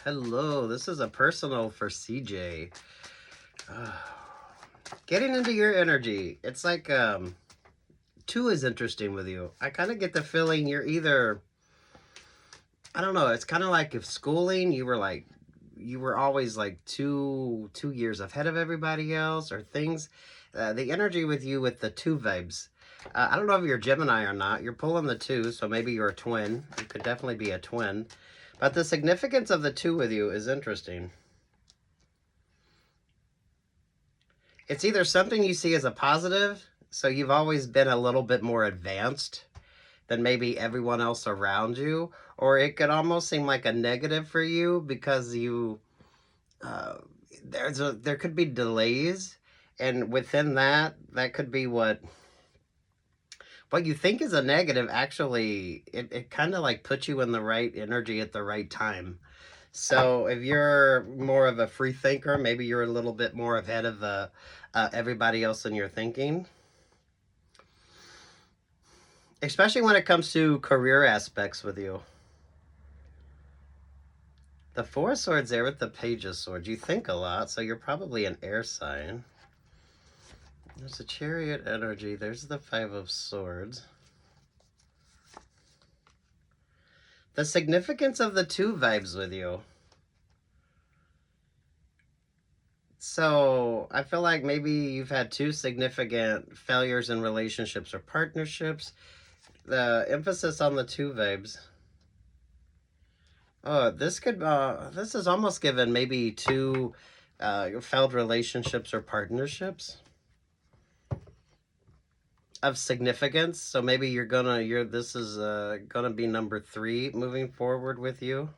Hello, this is a personal for CJ. Getting into your energy. It's like two is interesting with you. I kind of get the feeling you're either, I don't know, it's kind of like if schooling you were always like two years ahead of everybody else, or things. The energy with you with the two vibes. I don't know if you're Gemini or not. You're pulling the two, so maybe you're a twin. You could definitely be a twin. But the significance of the two with you is interesting. It's either something you see as a positive, so you've always been a little bit more advanced than maybe everyone else around you, or it could almost seem like a negative for you because you uh, there could be delays, and within that could be what you think is a negative. Actually, it kind of like puts you in the right energy at the right time. So if you're more of a free thinker, maybe you're a little bit more ahead of everybody else in your thinking, especially when it comes to career aspects with you. The Four of Swords there with the Page of Swords. You think a lot, so you're probably an air sign. There's a Chariot energy. There's the Five of Swords. The significance of the two vibes with you. So I feel like maybe you've had two significant failures in relationships or partnerships. The emphasis on the two vibes. Oh, this is almost given maybe two failed relationships or partnerships of significance. So maybe this is gonna be number 3 moving forward with you.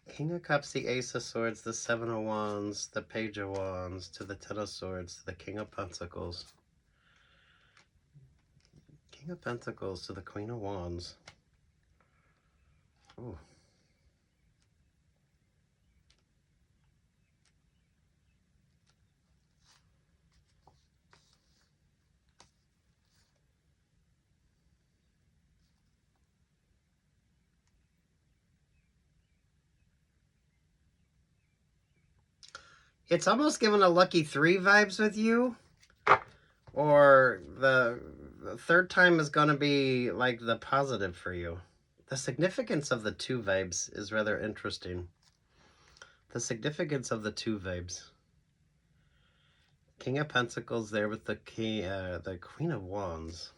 King of Cups, the Ace of Swords, the Seven of Wands, the Page of Wands, to the Ten of Swords, to the King of Pentacles. King of Pentacles to the Queen of Wands. Ooh. It's almost given a lucky 3 vibes with you. Or the third time is going to be like the positive for you. The significance of the 2 vibes is rather interesting. The significance of the 2 vibes. King of Pentacles there with the Queen of Wands.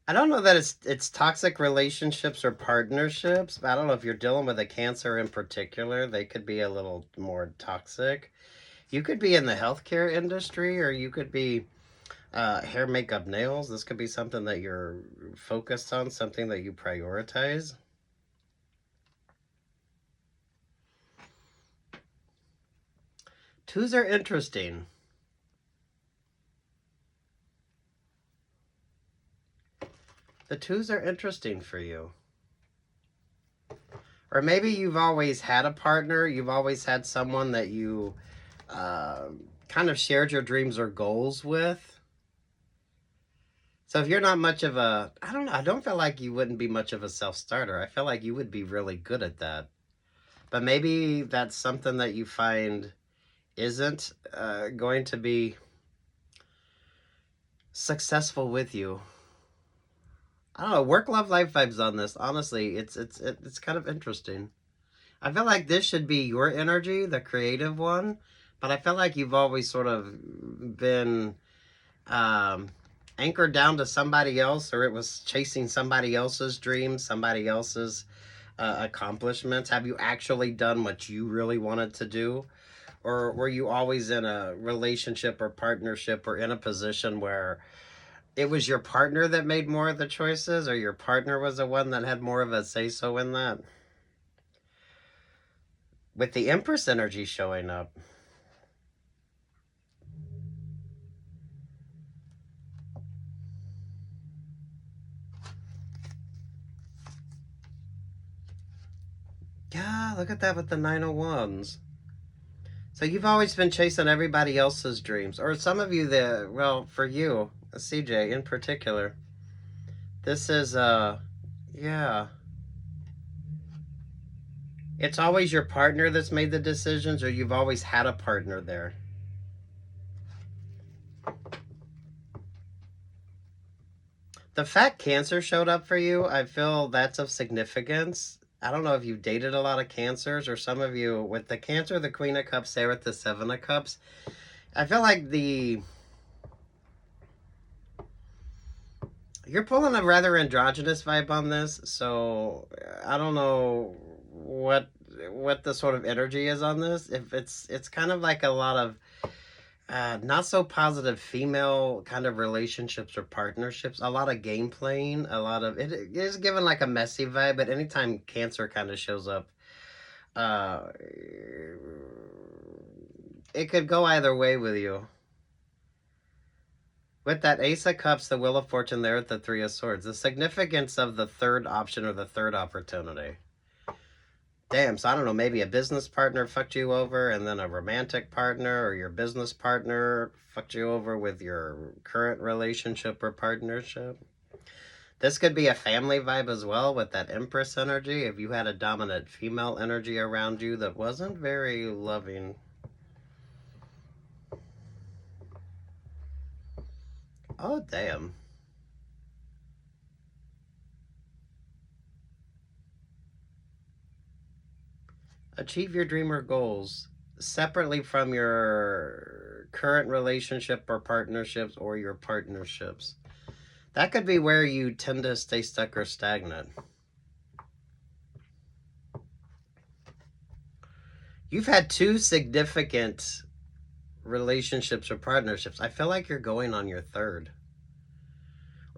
I don't know that it's toxic relationships or partnerships, but I don't know if you're dealing with a Cancer in particular. They could be a little more toxic. You could be in the healthcare industry, or you could be hair, makeup, nails. This could be something that you're focused on, something that you prioritize. Twos are interesting. The twos are interesting for you. Or maybe you've always had a partner. You've always had someone that you kind of shared your dreams or goals with. So if you're not much of a, I don't know, I don't feel like you wouldn't be much of a self-starter. I feel like you would be really good at that. But maybe that's something that you find isn't going to be successful with you. I don't know, work, love, life vibes on this. Honestly, it's kind of interesting. I feel like this should be your energy, the creative one, but I feel like you've always sort of been anchored down to somebody else, or it was chasing somebody else's dreams, somebody else's accomplishments. Have you actually done what you really wanted to do? Or were you always in a relationship or partnership or in a position where it was your partner that made more of the choices, or your partner was the one that had more of a say-so in that? With the Empress energy showing up. Yeah, look at that with the Nine of Wands. So you've always been chasing everybody else's dreams. Or some of you, well, for you, CJ in particular. This is, yeah. It's always your partner that's made the decisions, or you've always had a partner there. The fact Cancer showed up for you, I feel that's of significance. I don't know if you've dated a lot of Cancers, or some of you, with the Cancer, the Queen of Cups there with the Seven of Cups. I feel like you're pulling a rather androgynous vibe on this, so I don't know what the sort of energy is on this. If it's kind of like a lot of not so positive female kind of relationships or partnerships, a lot of game playing, a lot of it is given like a messy vibe, but anytime Cancer kind of shows up, uh it could go either way with you. With that Ace of Cups, the Wheel of Fortune there with the Three of Swords, the significance of the third option or the third opportunity. Damn, so I don't know, maybe a business partner fucked you over, and then a romantic partner or your business partner fucked you over with your current relationship or partnership. This could be a family vibe as well with that Empress energy. If you had a dominant female energy around you that wasn't very loving. Oh, damn. Achieve your dream or goals separately from your current relationship or partnerships or your partnerships. That could be where you tend to stay stuck or stagnant. You've had two significant relationships or partnerships. I feel like you're going on your third.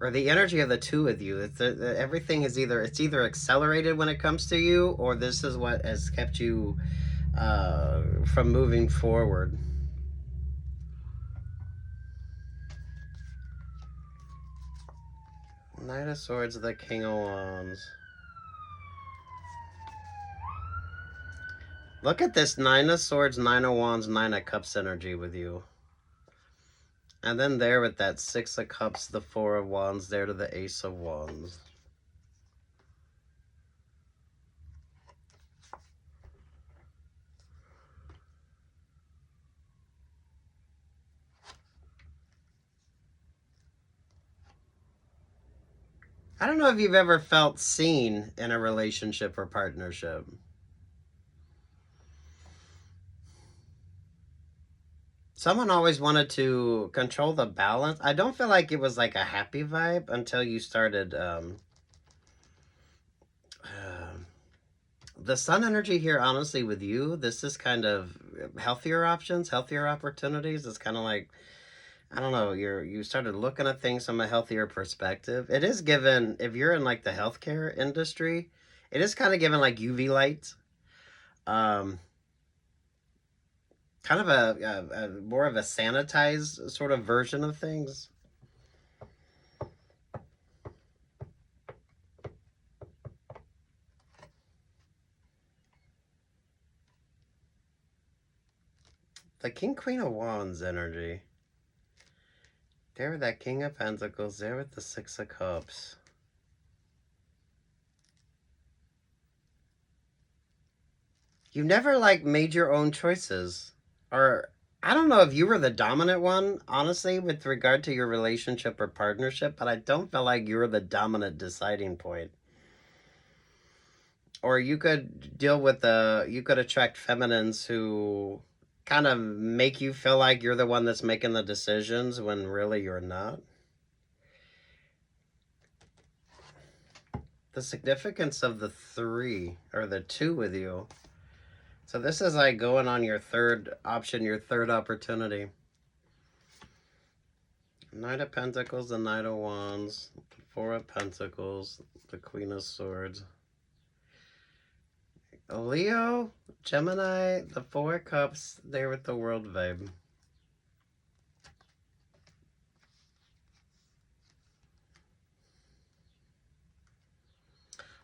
Or the energy of the two of you. Everything is either accelerated when it comes to you, or this is what has kept you from moving forward. Knight of Swords, the King of Wands. Look at this Nine of Swords, Nine of Wands, Nine of Cups energy with you. And then there with that Six of Cups, the Four of Wands, there to the Ace of Wands. I don't know if you've ever felt seen in a relationship or partnership. Someone always wanted to control the balance. I don't feel like it was like a happy vibe until you started the sun energy here. Honestly, with you, this is kind of healthier options, healthier opportunities. It's kind of like, I don't know, you started looking at things from a healthier perspective. It is given, if you're in like the healthcare industry, it is kind of given like UV light. Kind of a more of a sanitized sort of version of things. The King Queen of Wands energy. There with that King of Pentacles, there with the Six of Cups. You never like made your own choices. Or I don't know if you were the dominant one, honestly, with regard to your relationship or partnership, but I don't feel like you were the dominant deciding point. Or you could deal with you could attract feminines who kind of make you feel like you're the one that's making the decisions when really you're not. The significance of the three, or the two with you. So this is like going on your third option, your third opportunity. Knight of Pentacles, the Knight of Wands, Four of Pentacles, the Queen of Swords. Leo, Gemini, the Four of Cups, there with the World vibe.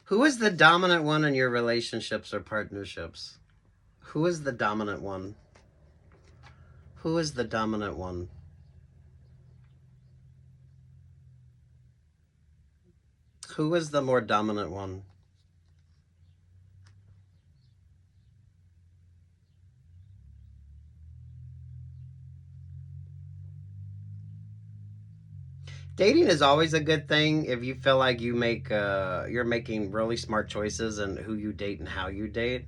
Who is the dominant one in your relationships or partnerships? Who is the dominant one? Who is the dominant one? Who is the more dominant one? Dating is always a good thing if you feel like you're making really smart choices in who you date and how you date.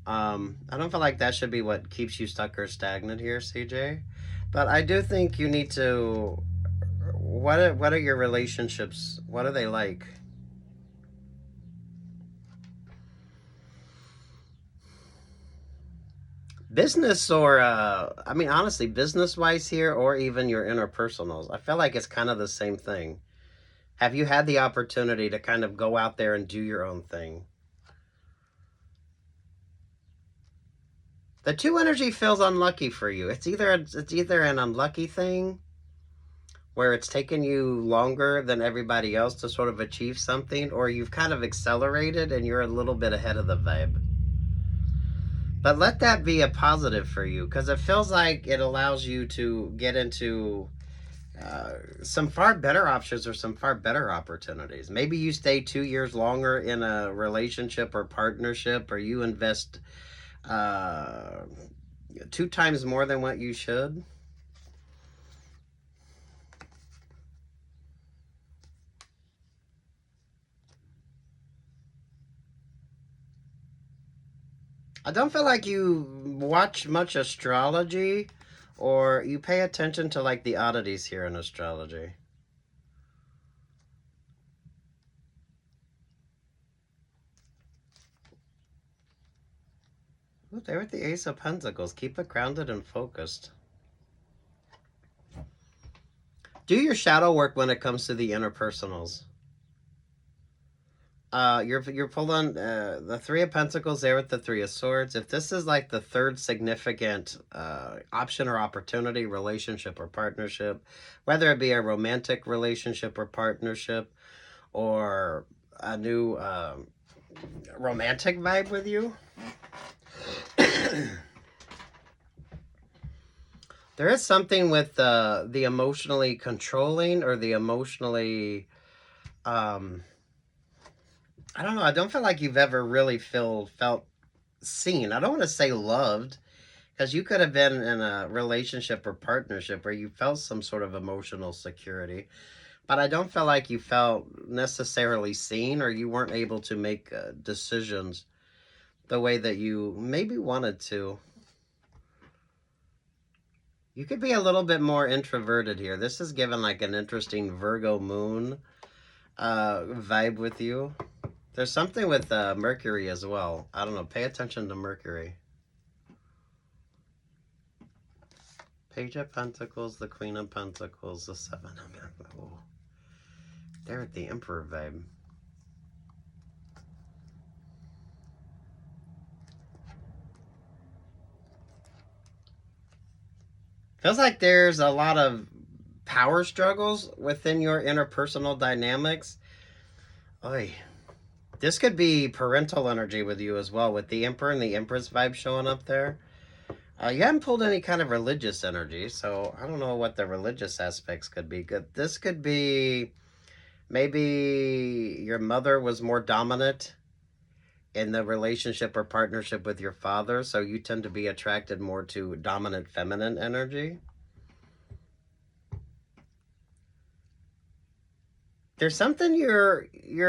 I don't feel like that should be what keeps you stuck or stagnant here, CJ. But I do think you need to. What are your relationships? What are they like? Business or I mean honestly, business wise here, or even your interpersonals. I feel like it's kind of the same thing. Have you had the opportunity to kind of go out there and do your own thing? The two energy feels unlucky for you. It's either an unlucky thing where it's taken you longer than everybody else to sort of achieve something, or you've kind of accelerated and you're a little bit ahead of the vibe. But let that be a positive for you, because it feels like it allows you to get into some far better options or some far better opportunities. Maybe you stay 2 years longer in a relationship or partnership, or you invest uh, 2 times more than what you should. I don't feel like you watch much astrology or you pay attention to like the oddities here in astrology. Ooh, there with the Ace of Pentacles. Keep it grounded and focused. Do your shadow work when it comes to the interpersonals. You're pulling the Three of Pentacles there with the Three of Swords. If this is like the third significant option or opportunity, relationship or partnership, whether it be a romantic relationship or partnership, or a new romantic vibe with you, there is something with the emotionally controlling or the emotionally I don't know. I don't feel like you've ever really felt seen. I don't want to say loved, because you could have been in a relationship or partnership where you felt some sort of emotional security, but I don't feel like you felt necessarily seen, or you weren't able to make decisions the way that you maybe wanted to. You could be a little bit more introverted here. This is given like an interesting Virgo moon vibe with you. There's something with Mercury as well. I don't know. Pay attention to Mercury. Page of Pentacles, the Queen of Pentacles, the Seven of Pentacles. Oh, they're at the Emperor vibe. Feels like there's a lot of power struggles within your interpersonal dynamics. Oy. This could be parental energy with you as well, with the Emperor and the Empress vibe showing up there. You haven't pulled any kind of religious energy, so I don't know what the religious aspects could be. This could be maybe your mother was more dominant in the relationship or partnership with your father, so you tend to be attracted more to dominant feminine energy. There's something you're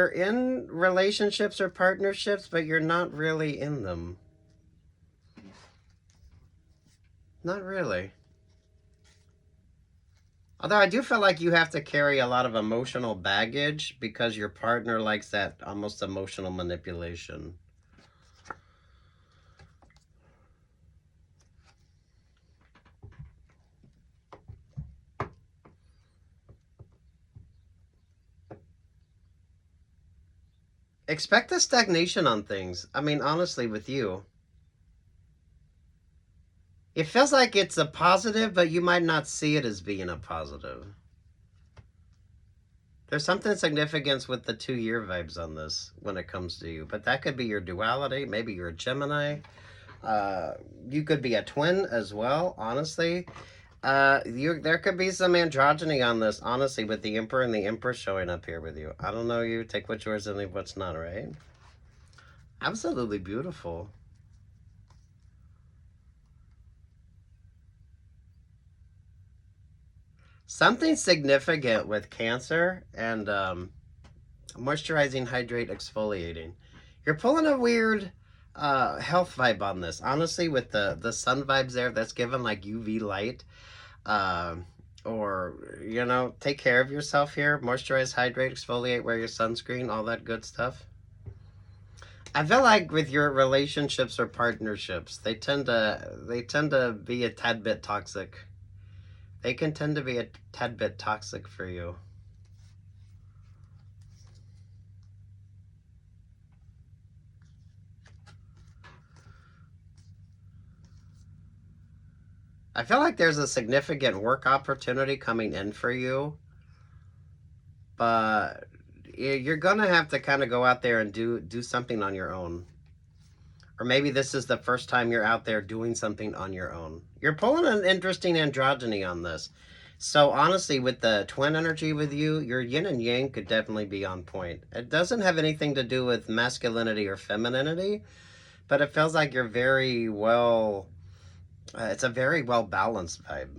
in relationships or partnerships, but you're not really in them. Not really. Although I do feel like you have to carry a lot of emotional baggage because your partner likes that almost emotional manipulation. Expect a stagnation on things. I mean, honestly, with you. It feels like it's a positive, but you might not see it as being a positive. There's something significant with the 2-year vibes on this when it comes to you, but that could be your duality. Maybe you're a Gemini. You could be a twin as well, honestly. There could be some androgyny on this, honestly, with the Emperor and the Empress showing up here with you. I don't know you. Take what's yours and leave what's not, right? Absolutely beautiful. Something significant with Cancer and moisturizing, hydrate, exfoliating. You're pulling a weird health vibe on this. Honestly, with the sun vibes there, that's given like UV light. Or, you know, take care of yourself here. Moisturize, hydrate, exfoliate, wear your sunscreen, all that good stuff. I feel like with your relationships or partnerships, they tend to be a tad bit toxic. They can tend to be a tad bit toxic for you. I feel like there's a significant work opportunity coming in for you, but you're gonna have to kind of go out there and do something on your own. Or maybe this is the first time you're out there doing something on your own. You're pulling an interesting androgyny on this. So honestly, with the twin energy with you, your yin and yang could definitely be on point. It doesn't have anything to do with masculinity or femininity, but it feels like you're very well, it's a very well balanced vibe.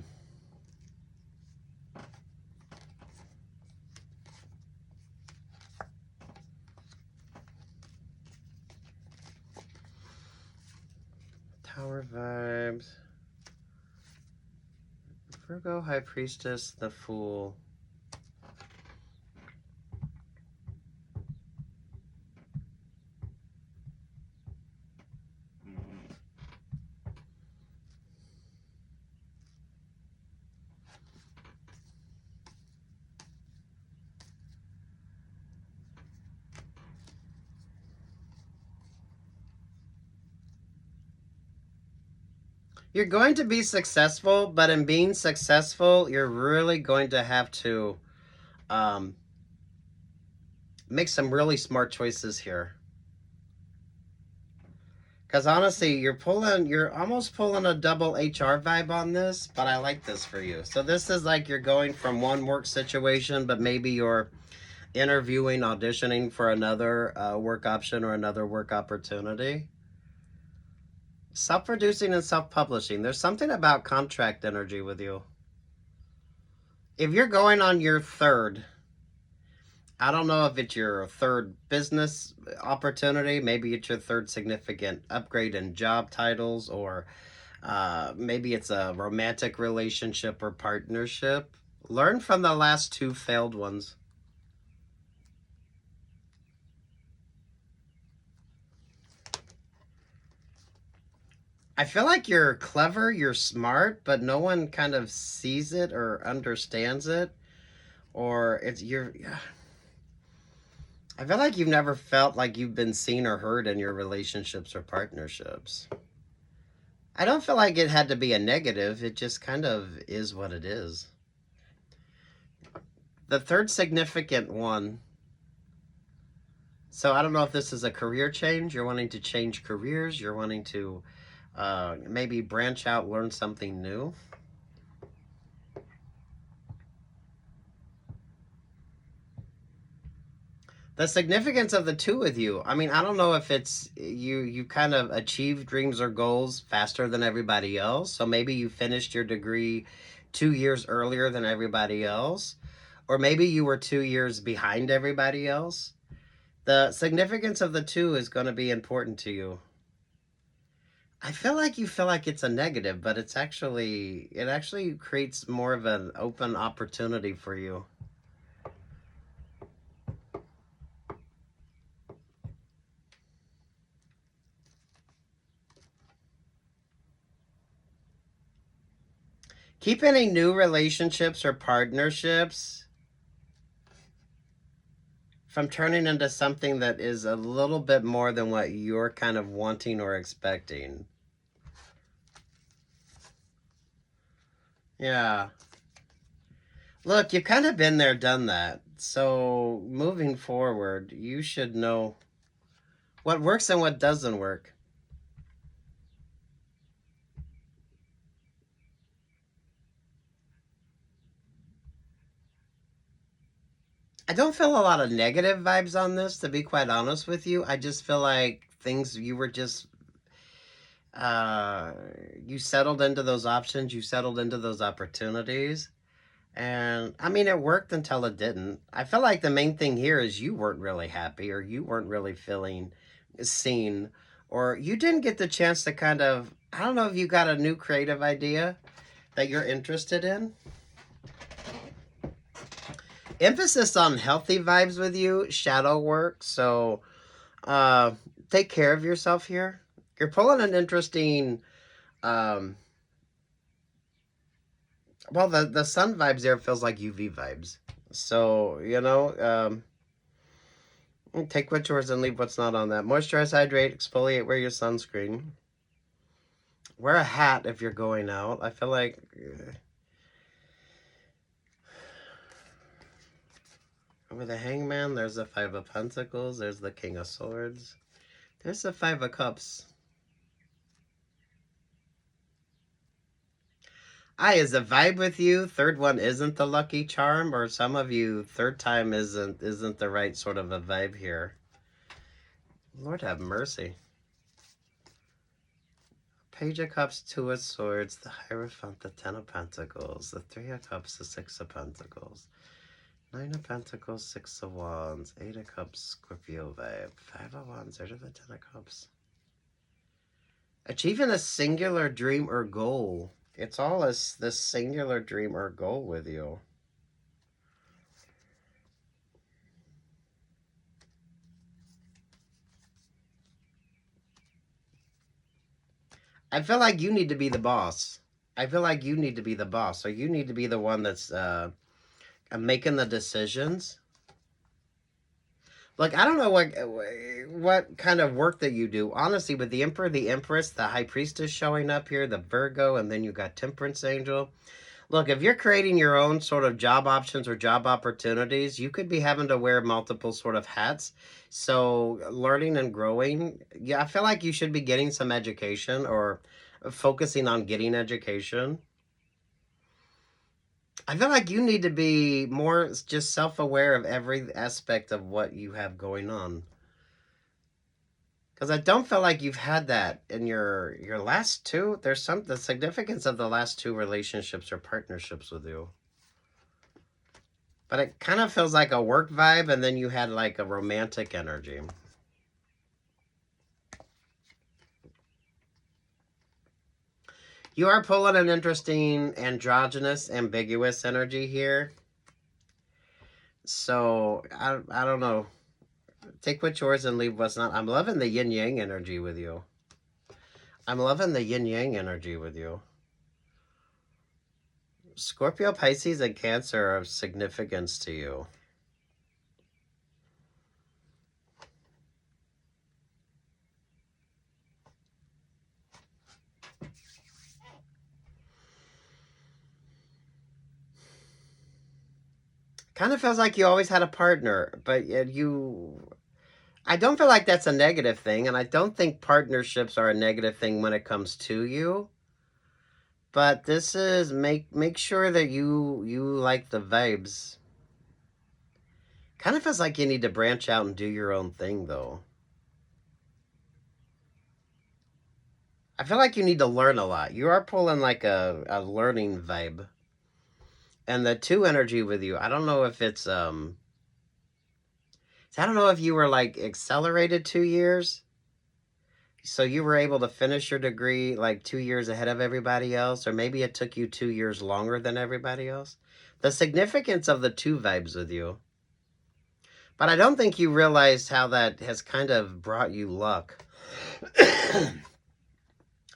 Tower vibes. Virgo, High Priestess, the Fool. You're going to be successful, but in being successful, you're really going to have to make some really smart choices here. Because honestly, you're almost pulling a double HR vibe on this, but I like this for you. So this is like you're going from one work situation, but maybe you're interviewing, auditioning for another work option or another work opportunity. Self-producing and self-publishing. There's something about contract energy with you. If you're going on your third, I don't know if it's your third business opportunity, maybe it's your third significant upgrade in job titles, or maybe it's a romantic relationship or partnership. Learn from the last two failed ones. I feel like you're clever, you're smart, but no one kind of sees it or understands it, or I feel like you've never felt like you've been seen or heard in your relationships or partnerships. I don't feel like it had to be a negative. It just kind of is what it is. The third significant one. So I don't know if this is a career change. You're wanting to change careers. You're wanting to maybe branch out, learn something new. The significance of the two with you. I mean, I don't know if it's you kind of achieved dreams or goals faster than everybody else. So maybe you finished your degree 2 years earlier than everybody else. Or maybe you were 2 years behind everybody else. The significance of the two is going to be important to you. I feel like you feel like it's a negative, but it actually creates more of an open opportunity for you. Keep any new relationships or partnerships from turning into something that is a little bit more than what you're kind of wanting or expecting. Yeah. Look, you've kind of been there, done that. So moving forward, you should know what works and what doesn't work. I don't feel a lot of negative vibes on this, to be quite honest with you. I just feel like things you were just, you settled into those options, you settled into those opportunities. And I mean, it worked until it didn't. I feel like the main thing here is you weren't really happy, or you weren't really feeling seen, or you didn't get the chance to kind of, I don't know if you got a new creative idea that you're interested in. Emphasis on healthy vibes with you, shadow work. So take care of yourself here. You're pulling an interesting, well, the sun vibes there feels like UV vibes. So, you know, take what's yours and leave what's not on that. Moisturize, hydrate, exfoliate, wear your sunscreen. Wear a hat if you're going out. I feel like... With the Hangman, there's the Five of Pentacles, there's the King of Swords, there's the Five of Cups. Is a vibe with you. Third one isn't the lucky charm, or some of you, third time isn't the right sort of a vibe here. Lord have mercy. Page of Cups, Two of Swords, the Hierophant, the Ten of Pentacles, the Three of Cups, the Six of Pentacles, Nine of Pentacles, Six of Wands, Eight of Cups, Scorpio vibe, Five of Wands, there's the Ten of Cups. Achieving a singular dream or goal. It's all this singular dream or goal with you. I feel like you need to be the boss. I feel like you need to be the boss. So you need to be the one that's making the decisions. Like, I don't know what kind of work that you do. Honestly, with the Emperor, the Empress, the High Priestess showing up here, the Virgo, and then you got Temperance Angel. Look, if you're creating your own sort of job options or job opportunities, you could be having to wear multiple sort of hats. So learning and growing, yeah, I feel like you should be getting some education or focusing on getting education. I feel like you need to be more just self-aware of every aspect of what you have going on. Because I don't feel like you've had that in your last two. There's the significance of the last two relationships or partnerships with you. But it kind of feels like a work vibe, and then you had like a romantic energy. You are pulling an interesting androgynous, ambiguous energy here. So, I don't know. Take what's yours and leave what's not. I'm loving the yin-yang energy with you. I'm loving the yin-yang energy with you. Scorpio, Pisces, and Cancer are of significance to you. Kind of feels like you always had a partner, but I don't feel like that's a negative thing, and I don't think partnerships are a negative thing when it comes to you. But this is make sure that you like the vibes. Kind of feels like you need to branch out and do your own thing, though. I feel like you need to learn a lot. You are pulling like a learning vibe. And the two energy with you, I don't know if it's I don't know if you were like accelerated 2 years. So you were able to finish your degree like 2 years ahead of everybody else, or maybe it took you 2 years longer than everybody else. The significance of the two vibes with you. But I don't think you realized how that has kind of brought you luck.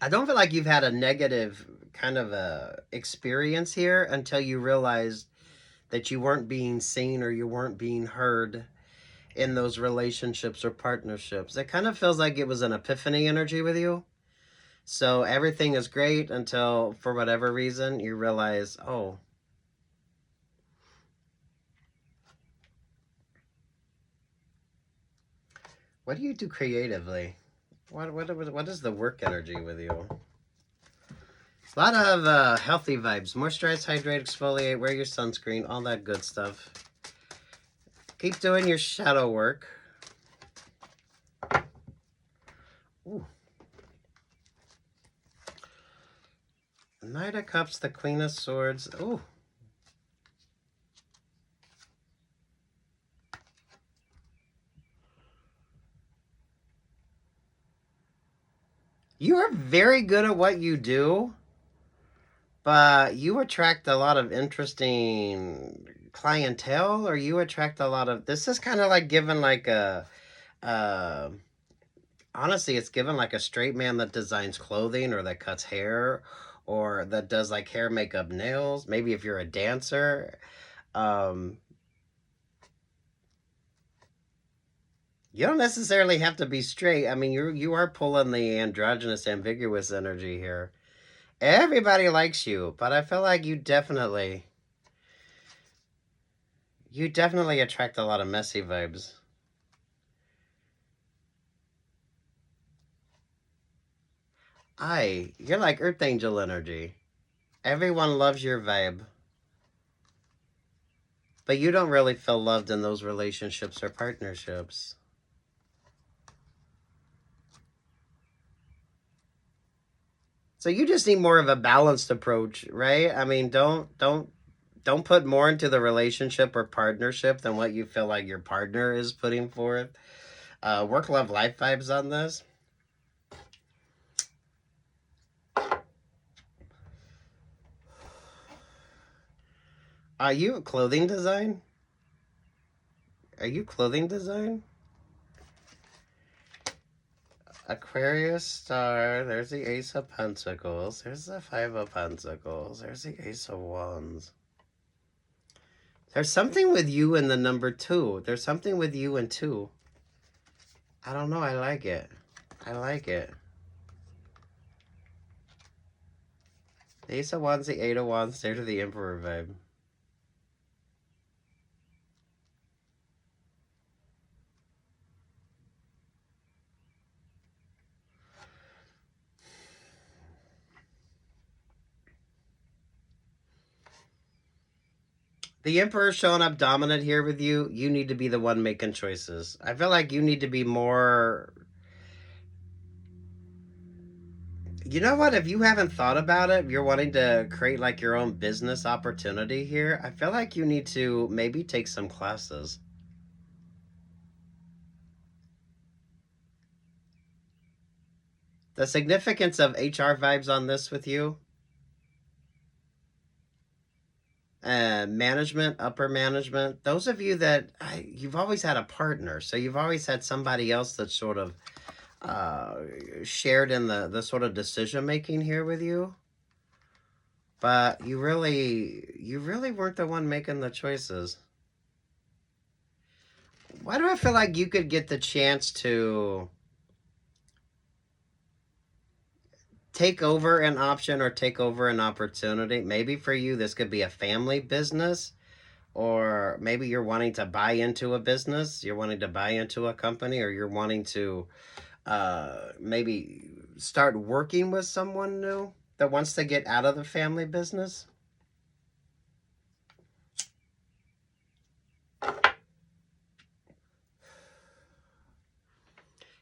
I don't feel like you've had a negative kind of a experience here until you realized that you weren't being seen or you weren't being heard in those relationships or partnerships. It kind of feels like it was an epiphany energy with you. So everything is great until, for whatever reason, you realize, oh, what do you do creatively? What is the work energy with you? A lot of healthy vibes. Moisturize, hydrate, exfoliate, wear your sunscreen, all that good stuff. Keep doing your shadow work. Ooh. Knight of Cups, the Queen of Swords. Ooh. You are very good at what you do, but you attract a lot of interesting clientele, or you attract a lot of... This is kind of like given like a... honestly, it's given like a straight man that designs clothing or that cuts hair or that does like hair, makeup, nails. Maybe if you're a dancer. You don't necessarily have to be straight. I mean, you are pulling the androgynous, ambiguous energy here. Everybody likes you, but I feel like you definitely attract a lot of messy vibes. You're like Earth Angel energy. Everyone loves your vibe. But you don't really feel loved in those relationships or partnerships. So you just need more of a balanced approach, right? I mean, don't put more into the relationship or partnership than what you feel like your partner is putting forth. Work, love, life vibes on this. Are you clothing design? Are you clothing design? Aquarius star. There's the Ace of Pentacles. There's the Five of Pentacles. There's the Ace of Wands. There's something with you in the number 2. There's something with you in 2. I don't know. I like it. I like it. The Ace of Wands, the Eight of Wands, there to the Emperor vibe. The Emperor's showing up dominant here with you. You need to be the one making choices. I feel like you need to be more... You know what? If you haven't thought about it, if you're wanting to create like your own business opportunity here, I feel like you need to maybe take some classes. The significance of HR vibes on this with you. Management, upper management. Those of you that... you've always had a partner. So you've always had somebody else that's sort of shared in the sort of decision making here with you. But you really weren't the one making the choices. Why do I feel like you could get the chance to take over an option or take over an opportunity? Maybe for you, this could be a family business, or maybe you're wanting to buy into a business, you're wanting to buy into a company, or you're wanting to maybe start working with someone new that wants to get out of the family business.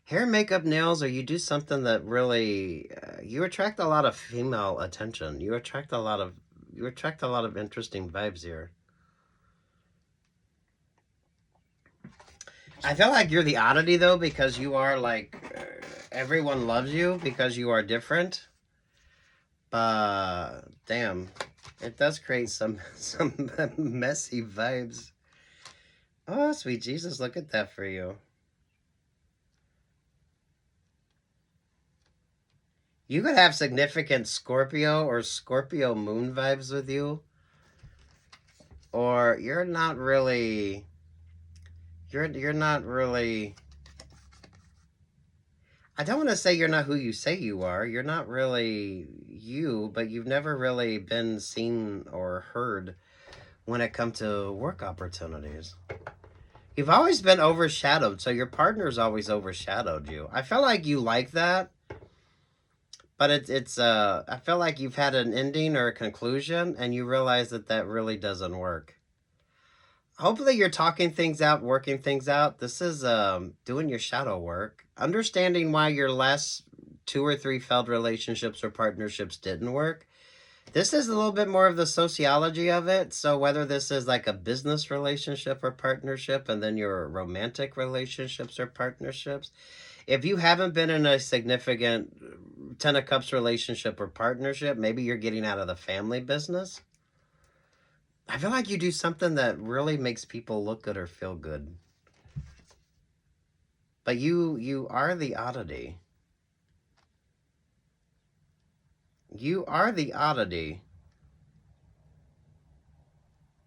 Hair, makeup, nails, or you do something that really you attract a lot of female attention. You attract a lot of interesting vibes here. I feel like you're the oddity though, because you are like everyone loves you because you are different. But damn, it does create some messy vibes. Oh, sweet Jesus, look at that for you. You could have significant Scorpio or Scorpio moon vibes with you. Or you're not really... You're not really... I don't want to say you're not who you say you are. You're not really you, but you've never really been seen or heard when it comes to work opportunities. You've always been overshadowed, so your partner's always overshadowed you. I feel like you like that, but I feel like you've had an ending or a conclusion, and you realize that that really doesn't work. Hopefully you're talking things out, working things out. This is doing your shadow work, understanding why your last 2 or 3 failed relationships or partnerships didn't work. This is a little bit more of the sociology of it. So whether this is like a business relationship or partnership, and then your romantic relationships or partnerships, if you haven't been in a significant Ten of Cups relationship or partnership, maybe you're getting out of the family business. I feel like you do something that really makes people look good or feel good. But you are the oddity. You are the oddity.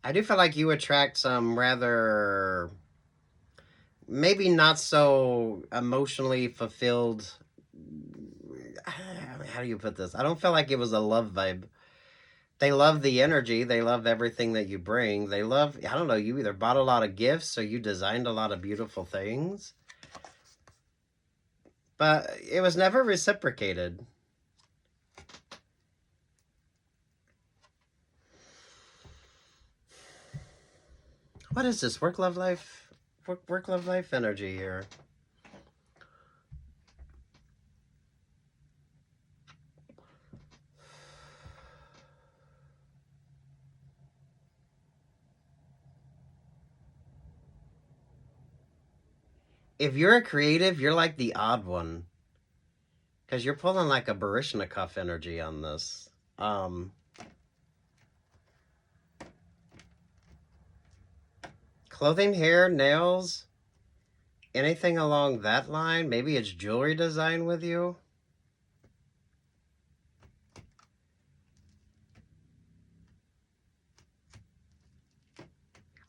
I do feel like you attract some rather, maybe not so emotionally fulfilled. How do you put this? I don't feel like it was a love vibe. They love the energy. They love everything that you bring. They love, I don't know, you either bought a lot of gifts or you designed a lot of beautiful things. But it was never reciprocated. What is this? Work, love, life? Work, love, life energy here. If you're a creative, you're like the odd one. Because you're pulling like a Baryshnikov energy on this. Clothing, hair, nails, anything along that line. Maybe it's jewelry design with you.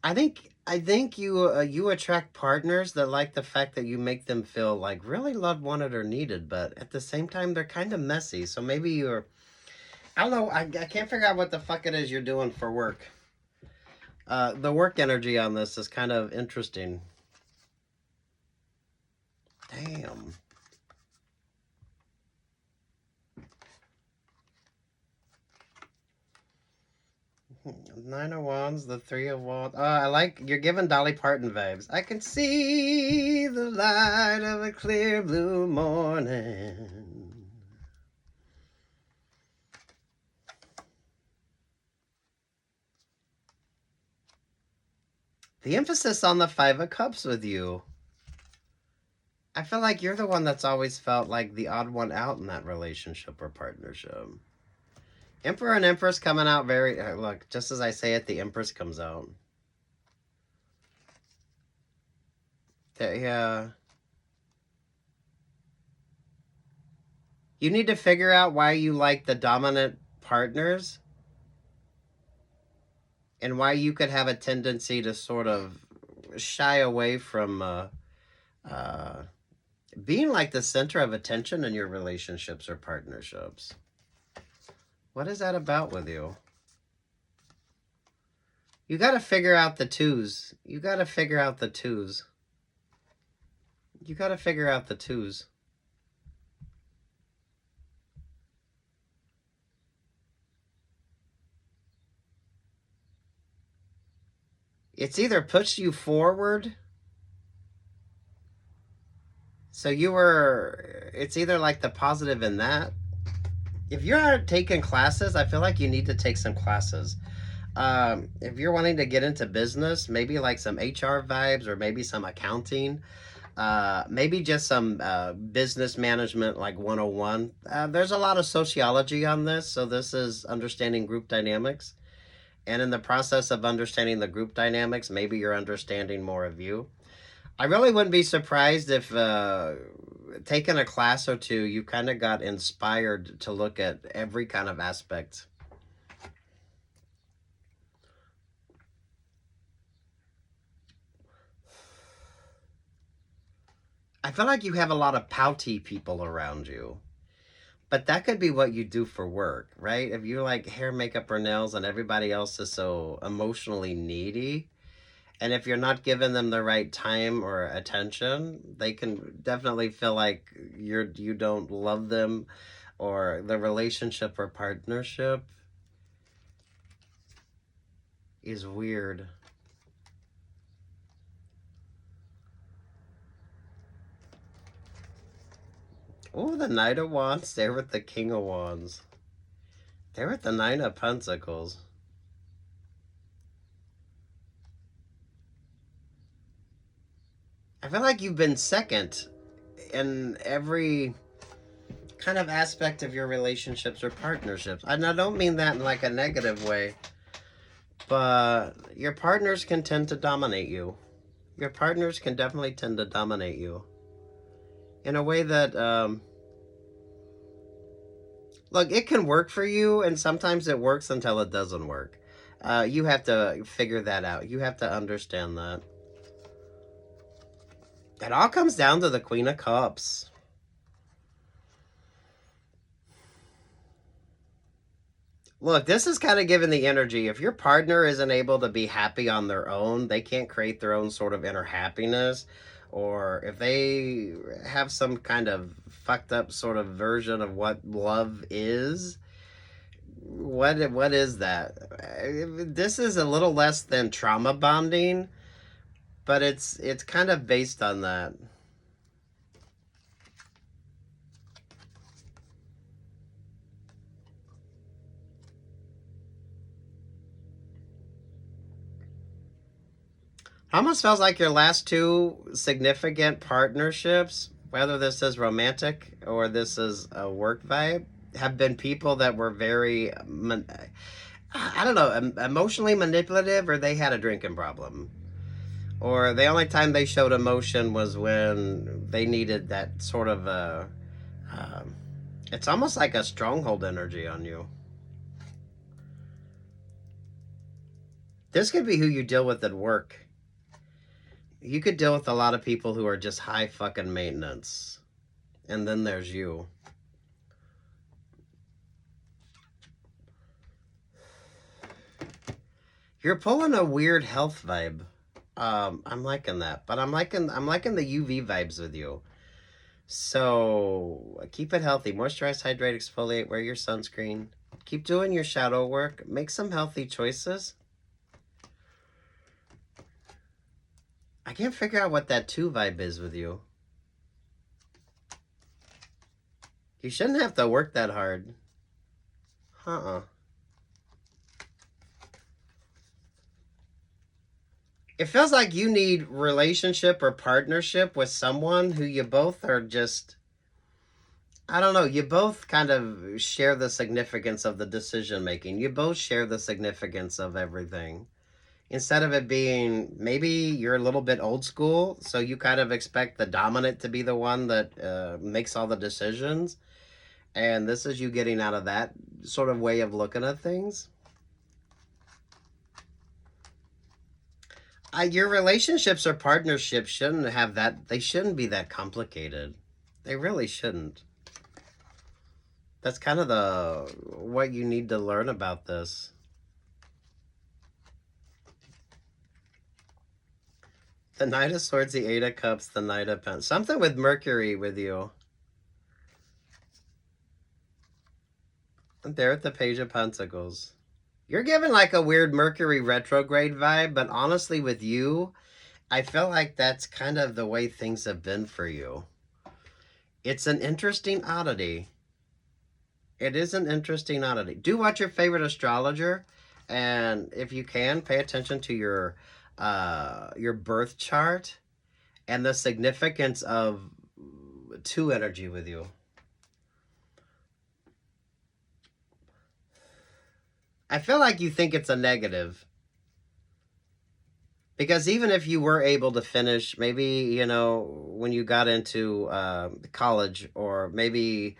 I think you attract partners that like the fact that you make them feel like really loved, wanted, or needed, but at the same time they're kind of messy. So maybe you're, I don't know, I can't figure out what the fuck it is you're doing for work. The work energy on this is kind of interesting. Damn. Nine of Wands, the Three of Wands. I like, you're giving Dolly Parton vibes. I can see the light of a clear blue morning. The emphasis on the Five of Cups with you. I feel like you're the one that's always felt like the odd one out in that relationship or partnership. Emperor and Empress coming out very... Look, just as I say it, the Empress comes out. Yeah. You need to figure out why you like the dominant partners and why you could have a tendency to sort of shy away from being like the center of attention in your relationships or partnerships. What is that about with you? You got to figure out the twos. You got to figure out the twos. You got to figure out the twos. It's either push you forward. So you were, it's either like the positive in that. If you're taking classes, I feel like you need to take some classes. If you're wanting to get into business, maybe like some HR vibes or maybe some accounting. Maybe just some business management like 101. There's a lot of sociology on this, so this is understanding group dynamics. And in the process of understanding the group dynamics, maybe you're understanding more of you. I really wouldn't be surprised if taking a class or two, you kind of got inspired to look at every kind of aspect. I feel like you have a lot of pouty people around you. But that could be what you do for work, right? If you like hair, makeup, or nails and everybody else is so emotionally needy, and if you're not giving them the right time or attention, they can definitely feel like you don't love them or the relationship or partnership is weird. Oh, the Knight of Wands. There with the King of Wands. There with the Nine of Pentacles. I feel like you've been second in every kind of aspect of your relationships or partnerships. And I don't mean that in like a negative way, but your partners can tend to dominate you. Your partners can definitely tend to dominate you in a way that, look, it can work for you, and sometimes it works until it doesn't work. You have to figure that out. You have to understand that. It all comes down to the Queen of Cups. Look, this is kind of giving the energy. If your partner isn't able to be happy on their own, they can't create their own sort of inner happiness, or if they have some kind of fucked up sort of version of what love is, what is that? This is a little less than trauma bonding, but it's kind of based on that. Almost feels like your last two significant partnerships, whether this is romantic or this is a work vibe, have been people that were very, I don't know, emotionally manipulative, or they had a drinking problem. Or the only time they showed emotion was when they needed that sort of it's almost like a stronghold energy on you. This could be who you deal with at work. You could deal with a lot of people who are just high fucking maintenance. And then there's you. You're pulling a weird health vibe. I'm liking that. But I'm liking the UV vibes with you. So keep it healthy. Moisturize, hydrate, exfoliate, wear your sunscreen. Keep doing your shadow work. Make some healthy choices. I can't figure out what that 2 vibe is with you. You shouldn't have to work that hard. It feels like you need relationship or partnership with someone who you both are just, I don't know, you both kind of share the significance of the decision making. You both share the significance of everything. Instead of it being, maybe you're a little bit old school, so you kind of expect the dominant to be the one that makes all the decisions. And this is you getting out of that sort of way of looking at things. Your relationships or partnerships shouldn't have that, they shouldn't be that complicated. They really shouldn't. That's kind of what you need to learn about this. The Knight of Swords, the 8 of Cups, the Knight of Pentacles. Something with Mercury with you. And there at the Page of Pentacles. You're giving like a weird Mercury retrograde vibe, but honestly with you, I feel like that's kind of the way things have been for you. It's an interesting oddity. It is an interesting oddity. Do watch your favorite astrologer, and if you can, pay attention to your birth chart and the significance of 2 energy with you. I feel like you think it's a negative. Because even if you were able to finish, maybe, you know, when you got into college, or maybe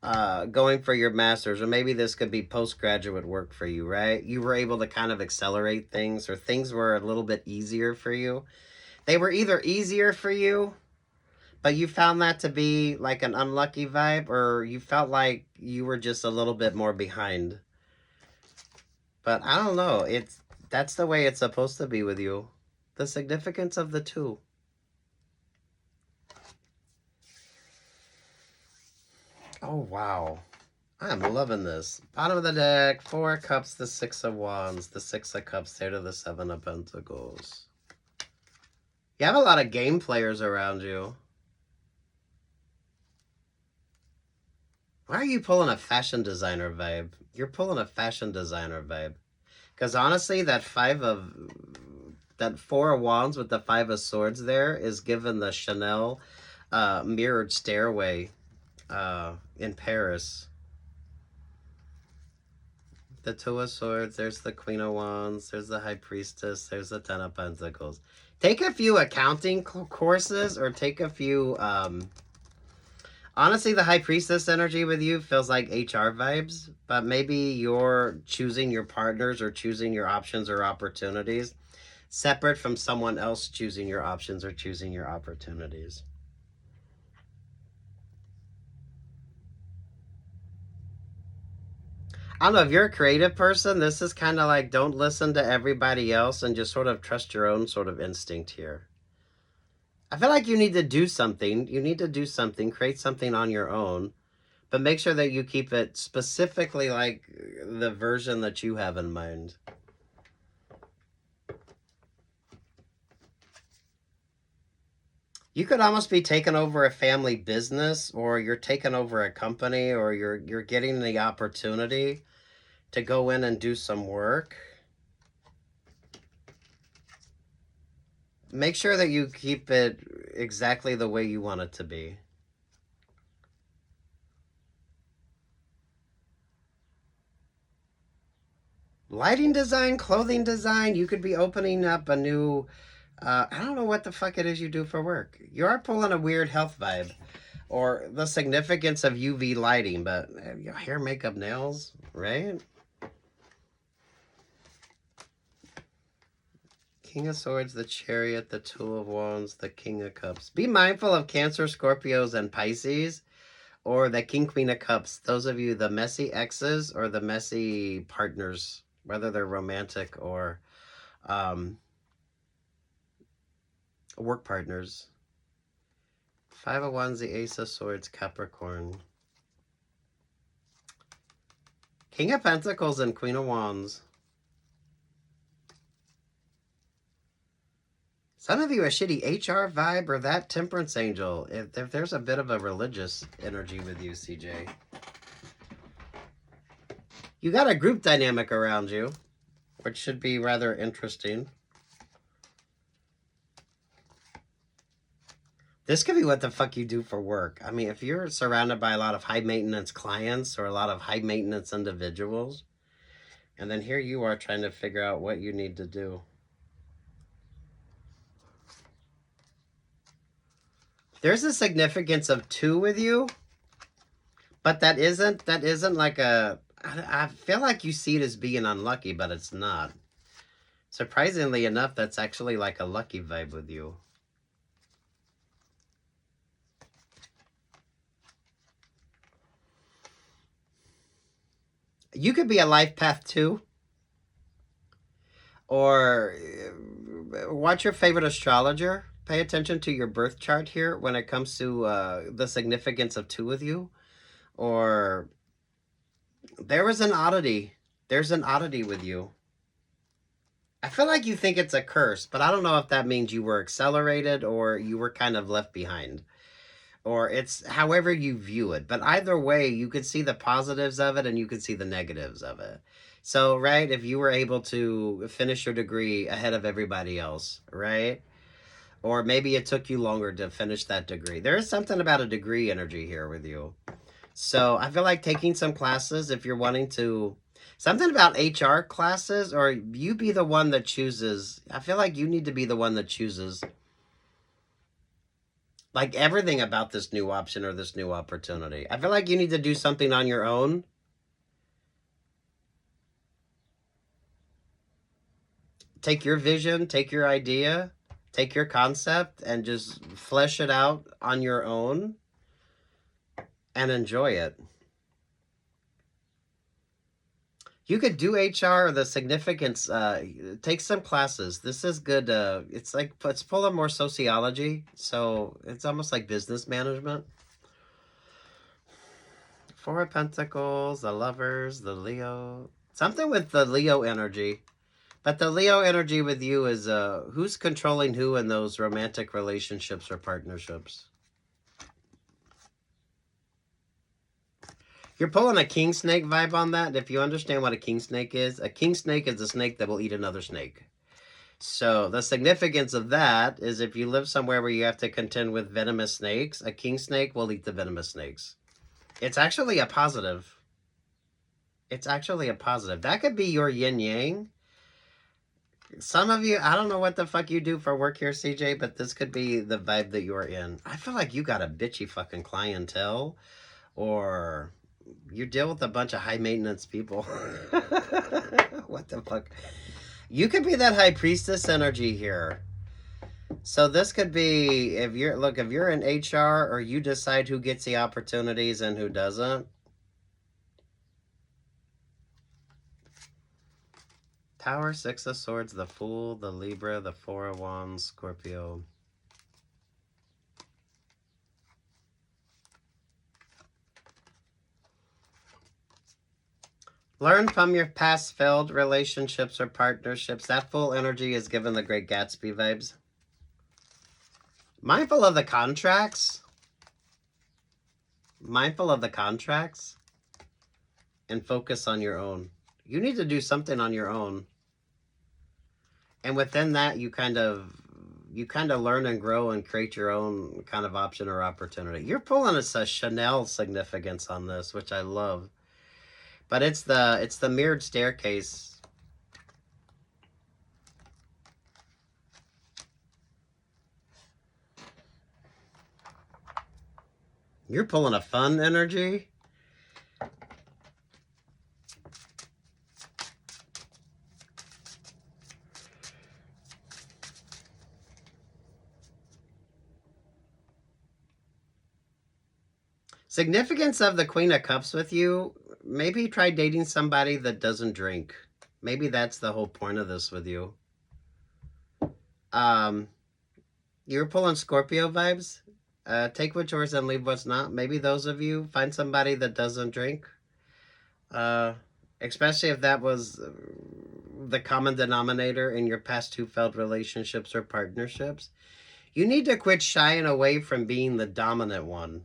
going for your master's, or maybe this could be postgraduate work for you, right? You were able to kind of accelerate things, or things were a little bit easier for you. They were either easier for you, but you found that to be like an unlucky vibe, or you felt like you were just a little bit more behind. But I don't know. That's the way it's supposed to be with you. The significance of the 2. Oh, wow. I'm loving this. Bottom of the deck, 4 of Cups, the 6 of Wands, the 6 of Cups, there to the 7 of Pentacles. You have a lot of game players around you. Why are you pulling a fashion designer vibe? You're pulling a fashion designer vibe. Because honestly, that Four of Wands with the Five of Swords there is given the Chanel mirrored stairway in Paris. The Two of Swords, there's the Queen of Wands, there's the High Priestess, there's the Ten of Pentacles. Take a few accounting courses or take a few... honestly, the High Priestess energy with you feels like HR vibes, but maybe you're choosing your partners or choosing your options or opportunities separate from someone else choosing your options or choosing your opportunities. I don't know, if you're a creative person, this is kind of like don't listen to everybody else and just sort of trust your own sort of instinct here. I feel like you need to do something. You need to do something, create something on your own, but make sure that you keep it specifically like the version that you have in mind. You could almost be taking over a family business, or you're taking over a company, or you're getting the opportunity to go in and do some work. Make sure that you keep it exactly the way you want it to be. Lighting design, clothing design, you could be opening up a new, I don't know what the fuck it is you do for work. You are pulling a weird health vibe, or the significance of UV lighting, but hair, makeup, nails, right? King of Swords, the Chariot, the Two of Wands, the King of Cups. Be mindful of Cancer, Scorpios, and Pisces, or the King, Queen of Cups. Those of you, the messy exes or the messy partners, whether they're romantic or work partners. Five of Wands, the Ace of Swords, Capricorn. King of Pentacles and Queen of Wands. Some of you a shitty HR vibe or that Temperance Angel. If there's a bit of a religious energy with you, CJ. You got a group dynamic around you, which should be rather interesting. This could be what the fuck you do for work. I mean, if you're surrounded by a lot of high maintenance clients or a lot of high maintenance individuals, and then here you are trying to figure out what you need to do. There's a significance of 2 with you, but that isn't like a, I feel like you see it as being unlucky, but it's not. Surprisingly enough, that's actually like a lucky vibe with you. You could be a life path 2, or watch your favorite astrologer. Pay attention to your birth chart here when it comes to the significance of 2 with you. Or there was an oddity. There's an oddity with you. I feel like you think it's a curse, but I don't know if that means you were accelerated or you were kind of left behind. Or it's however you view it. But either way, you could see the positives of it and you could see the negatives of it. So, right, if you were able to finish your degree ahead of everybody else, right? Or maybe it took you longer to finish that degree. There is something about a degree energy here with you. So I feel like taking some classes if you're wanting to, something about HR classes, or you be the one that chooses. I feel like you need to be the one that chooses like everything about this new option or this new opportunity. I feel like you need to do something on your own. Take your vision, take your idea, take your concept, and just flesh it out on your own and enjoy it. You could do HR, the significance, take some classes. This is good. It's like, it's full of more sociology. So it's almost like business management. Four of Pentacles, the Lovers, the Leo. Something with the Leo energy. But the Leo energy with you is who's controlling who in those romantic relationships or partnerships. You're pulling a king snake vibe on that. If you understand what a king snake is a snake that will eat another snake. So the significance of that is if you live somewhere where you have to contend with venomous snakes, a king snake will eat the venomous snakes. It's actually a positive. It's actually a positive. That could be your yin yang. Some of you, I don't know what the fuck you do for work here, CJ, but this could be the vibe that you're in. I feel like you got a bitchy fucking clientele, or you deal with a bunch of high maintenance people. What the fuck? You could be that high priestess energy here. So this could be, if you're in HR or you decide who gets the opportunities and who doesn't. Tower, Six of Swords, the Fool, the Libra, the Four of Wands, Scorpio. Learn from your past failed relationships or partnerships. That full energy is given the Great Gatsby vibes. Mindful of the contracts. Mindful of the contracts. And focus on your own. You need to do something on your own. And within that, you kind of learn and grow and create your own kind of option or opportunity. You're pulling a Chanel significance on this, which I love. But it's the mirrored staircase. You're pulling a fun energy. Significance of the Queen of Cups with you. Maybe try dating somebody that doesn't drink. Maybe that's the whole point of this with you. You're pulling Scorpio vibes. Take what's yours and leave what's not. Maybe those of you, find somebody that doesn't drink. Especially if that was the common denominator in your past two failed relationships or partnerships. You need to quit shying away from being the dominant one.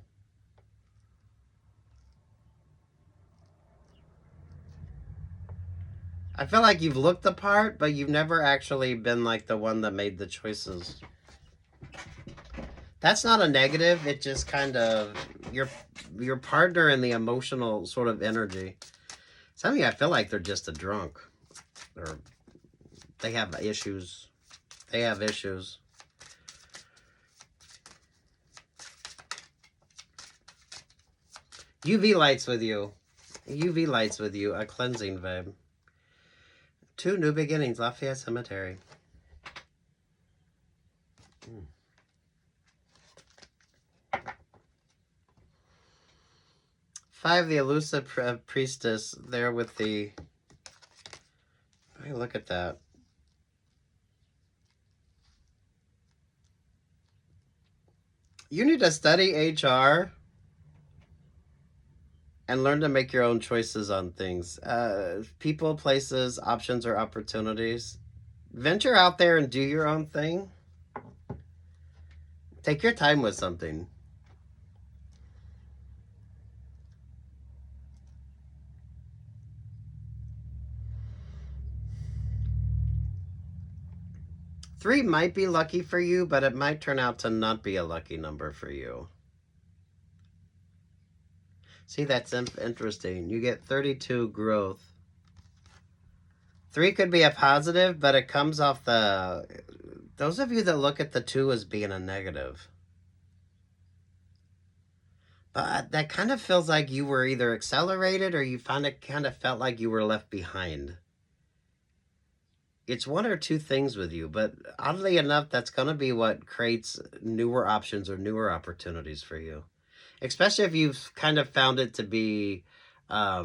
I feel like you've looked the part, but you've never actually been like the one that made the choices. That's not a negative. It just kind of your partner and the emotional sort of energy. Some of you, I feel like they're just a drunk, or they have issues. They have issues. UV lights with you. UV lights with you. A cleansing vibe. 2 new beginnings. Lafayette Cemetery. 5, the elusive priestess there with the... Hey, look at that. You need to study HR and learn to make your own choices on things. People, places, options, or opportunities. Venture out there and do your own thing. Take your time with something. Three might be lucky for you, but it might turn out to not be a lucky number for you. See, that's interesting. You get 32 growth. 3 could be a positive, but it comes off the... Those of you that look at the 2 as being a negative. But that kind of feels like you were either accelerated or you kind of felt like you were left behind. It's one or two things with you, but oddly enough, that's going to be what creates newer options or newer opportunities for you. Especially if you've kind of found it to be a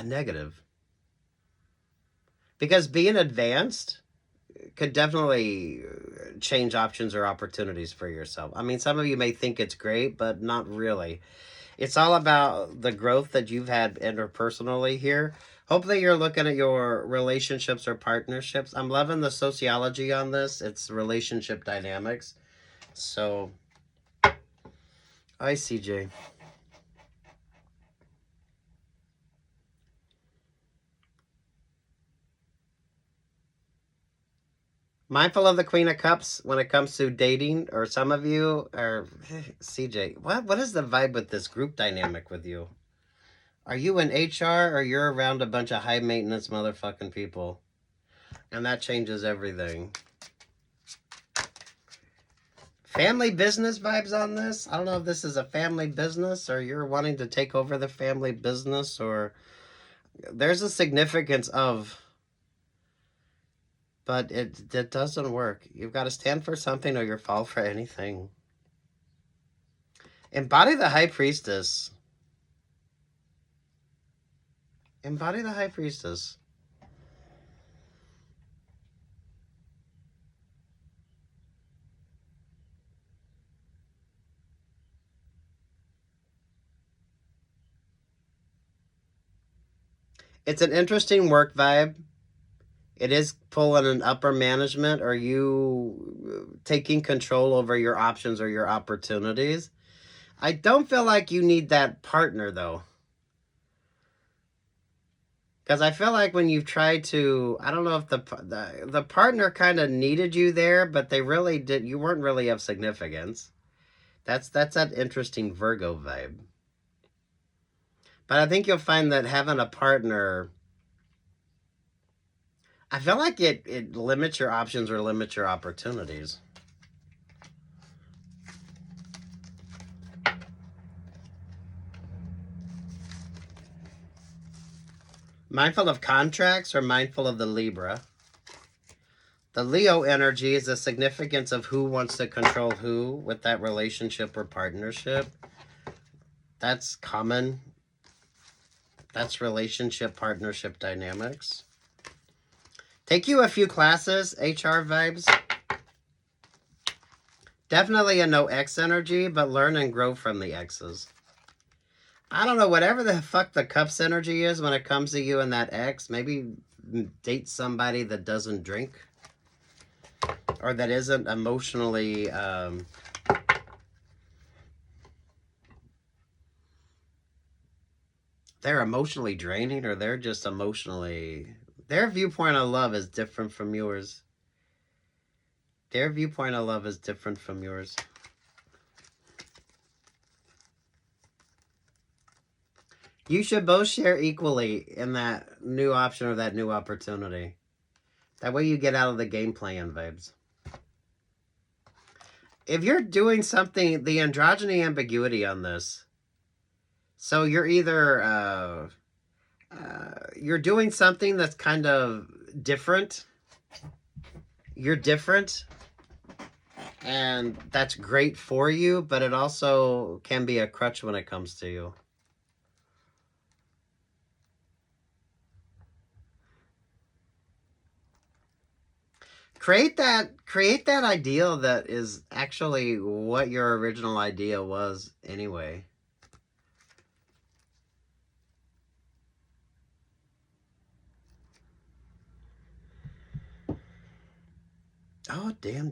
negative. Because being advanced could definitely change options or opportunities for yourself. I mean, some of you may think it's great, but not really. It's all about the growth that you've had interpersonally here. Hopefully you're looking at your relationships or partnerships. I'm loving the sociology on this. It's relationship dynamics. So Hi, CJ. Mindful of the Queen of Cups when it comes to dating, or some of you are CJ. What is the vibe with this group dynamic with you? Are you in HR or you're around a bunch of high maintenance motherfucking people? And that changes everything. Family business vibes on this? I don't know if this is a family business or you're wanting to take over the family business, or there's a significance of, but it doesn't work. You've got to stand for something or you fall for anything. Embody the High Priestess. Embody the High Priestess. It's an interesting work vibe. It is pulling an upper management, or you taking control over your options or your opportunities. I don't feel like you need that partner, though. Because I feel like when you've tried to, I don't know if the partner kind of needed you there, but they really did. You weren't really of significance. That's that interesting Virgo vibe. But I think you'll find that having a partner, I feel like it limits your options or limits your opportunities. Mindful of contracts or mindful of the Libra? The Leo energy is the significance of who wants to control who with that relationship or partnership. That's common. That's relationship partnership dynamics. Take you a few classes, HR vibes. Definitely a no X energy, but learn and grow from the X's. I don't know, whatever the fuck the Cups energy is when it comes to you and that X, maybe date somebody that doesn't drink. Or that isn't emotionally they're emotionally draining, or they're just emotionally, their viewpoint of love is different from yours. Their viewpoint of love is different from yours. You should both share equally in that new option or that new opportunity. That way you get out of the game plan vibes. If you're doing something, the androgyny ambiguity on this, so you're either you're doing something that's kind of different. You're different, and that's great for you, but it also can be a crutch when it comes to you. Create that ideal that is actually what your original idea was anyway. Oh, damn.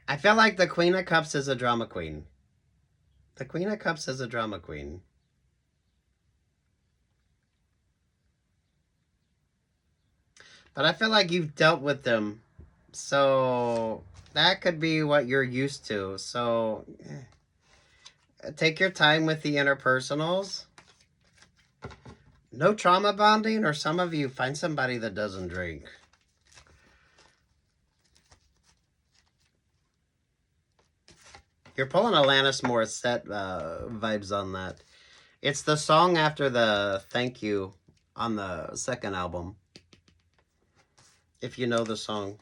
I feel like the Queen of Cups is a drama queen. The Queen of Cups is a drama queen. But I feel like you've dealt with them. So that could be what you're used to. So take your time with the interpersonals. No trauma bonding, or some of you find somebody that doesn't drink. You're pulling Alanis Morissette vibes on that. It's the song after the thank you on the second album. If you know the song.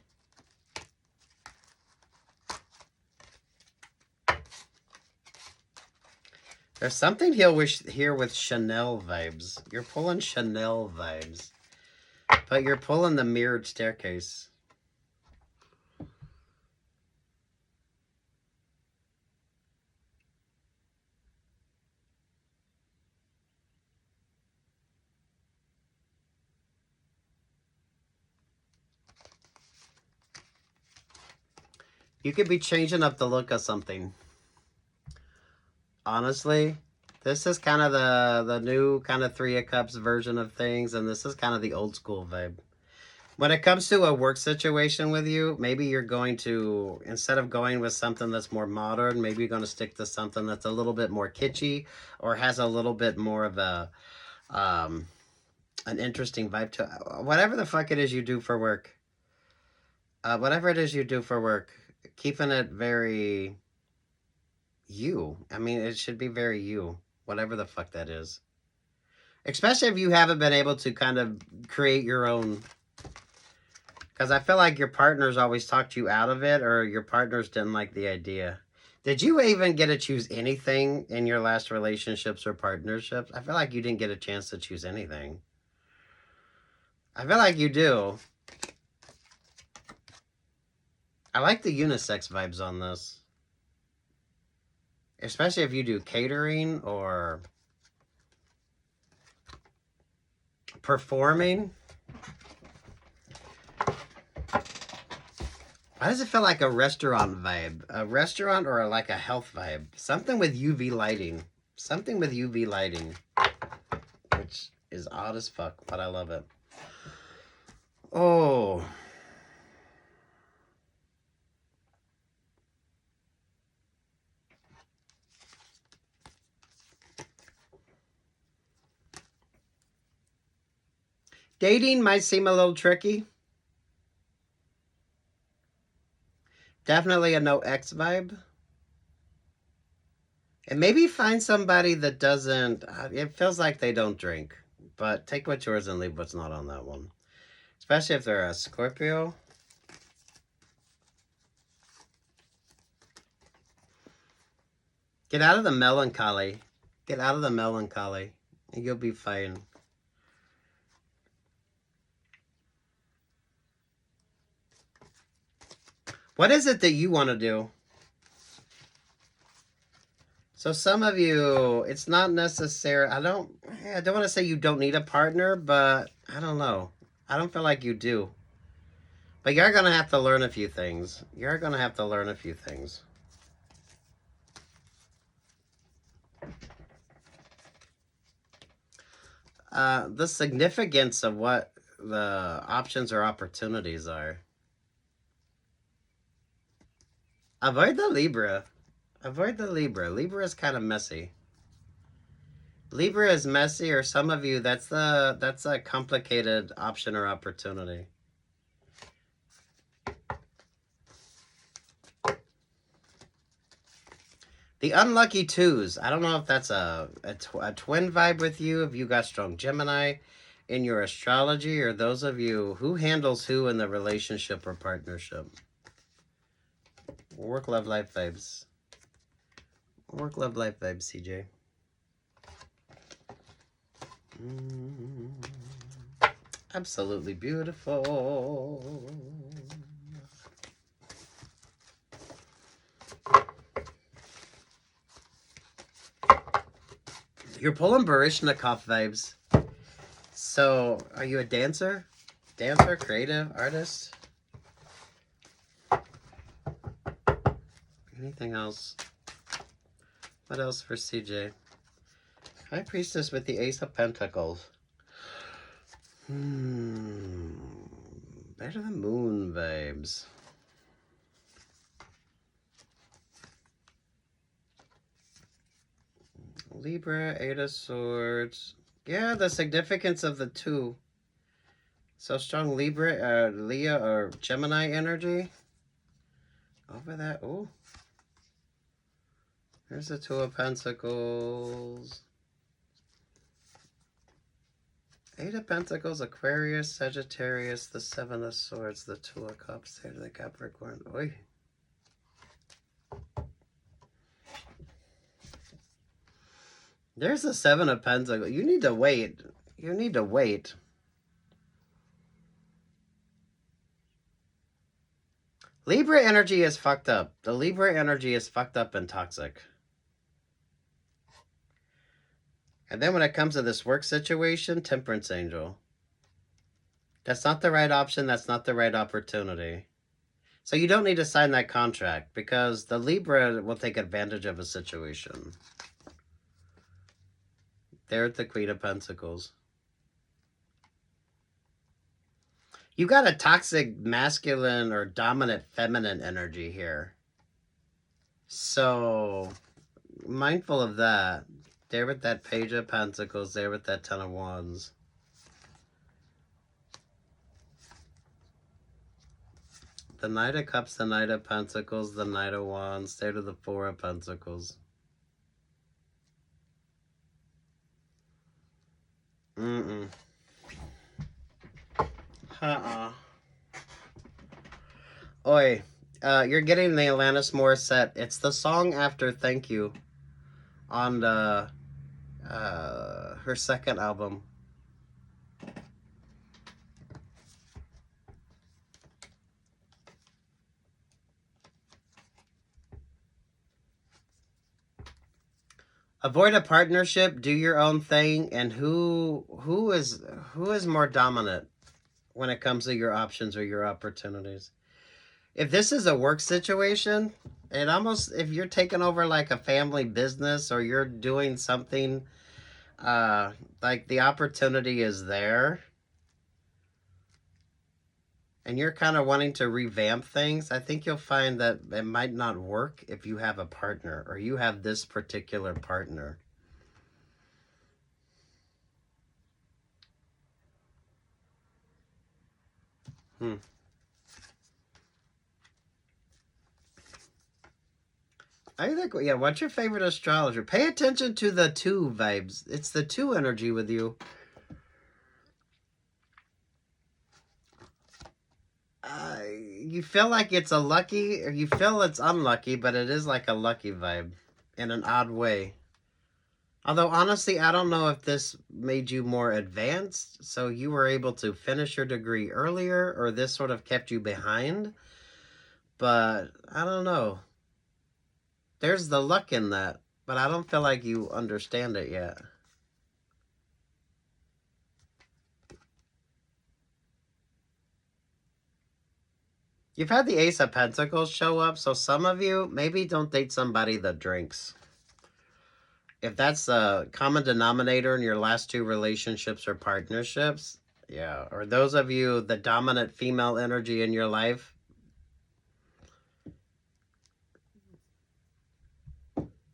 There's something here with Chanel vibes. You're pulling Chanel vibes. But you're pulling the mirrored staircase. You could be changing up the look of something. Honestly, this is kind of the new kind of Three of Cups version of things, and this is kind of the old school vibe. When it comes to a work situation with you, maybe you're going to, instead of going with something that's more modern, maybe you're going to stick to something that's a little bit more kitschy or has a little bit more of a an interesting vibe to it. Whatever the fuck it is you do for work. Whatever it is you do for work, keeping it very you. I mean, it should be very you. Whatever the fuck that is. Especially if you haven't been able to kind of create your own. Because I feel like your partners always talked you out of it, or your partners didn't like the idea. Did you even get to choose anything in your last relationships or partnerships? I feel like you didn't get a chance to choose anything. I feel like you do. I like the unisex vibes on this. Especially if you do catering or performing. Why does it feel like a restaurant vibe? A restaurant or like a health vibe? Something with UV lighting. Something with UV lighting. Which is odd as fuck, but I love it. Oh. Dating might seem a little tricky. Definitely a no ex vibe. And maybe find somebody that doesn't, it feels like they don't drink. But take what's yours and leave what's not on that one. Especially if they're a Scorpio. Get out of the melancholy. Get out of the melancholy. And you'll be fine. What is it that you want to do? So some of you, it's not necessary. I don't want to say you don't need a partner, but I don't know. I don't feel like you do. But you're going to have to learn a few things. You're going to have to learn a few things. The significance of what the options or opportunities are. Avoid the Libra. Avoid the Libra. Libra is kind of messy. Libra is messy, or some of you, that's a complicated option or opportunity. The unlucky twos. I don't know if that's a twin vibe with you, if you got strong Gemini in your astrology, or those of you who handles who in the relationship or partnership. Work, love, life vibes. Work, love, life vibes, CJ. Absolutely beautiful. You're pulling Baryshnikov vibes. So, are you a dancer? Dancer, creative, artist? Anything else? What else for CJ? High Priestess with the Ace of Pentacles. Better than moon vibes. Libra, Eight of Swords. Yeah, the significance of the two. So strong Libra, Leo, or Gemini energy. Over that, oh. There's the Two of Pentacles. Eight of Pentacles, Aquarius, Sagittarius, the Seven of Swords, the Two of Cups, there to the Capricorn. Oy. There's the Seven of Pentacles. You need to wait. You need to wait. Libra energy is fucked up. The Libra energy is fucked up and toxic. And then when it comes to this work situation, Temperance Angel. That's not the right option. That's not the right opportunity. So you don't need to sign that contract because the Libra will take advantage of a situation. They're at the Queen of Pentacles. You got a toxic masculine or dominant feminine energy here. So mindful of that. There with that Page of Pentacles, there with that Ten of Wands. The Knight of Cups, the Knight of Pentacles, the Knight of Wands, there to the Four of Pentacles. Oi, you're getting the Alanis Morissette. It's the song after Thank You on the her second album. Avoid a partnership, do your own thing, and who is more dominant when it comes to your options or your opportunities? If this is a work situation, it almost, if you're taking over like a family business or you're doing something, like the opportunity is there and you're kind of wanting to revamp things, I think you'll find that it might not work if you have a partner or you have this particular partner. I think, yeah, what's your favorite astrologer? Pay attention to the two vibes. It's the two energy with you. You feel like it's a lucky, or you feel it's unlucky, but it is like a lucky vibe in an odd way. Although, honestly, I don't know if this made you more advanced, so you were able to finish your degree earlier, or this sort of kept you behind. But, I don't know. There's the luck in that, but I don't feel like you understand it yet. You've had the Ace of Pentacles show up, so some of you maybe don't date somebody that drinks. If that's a common denominator in your last two relationships or partnerships, yeah. Or those of you, the dominant female energy in your life,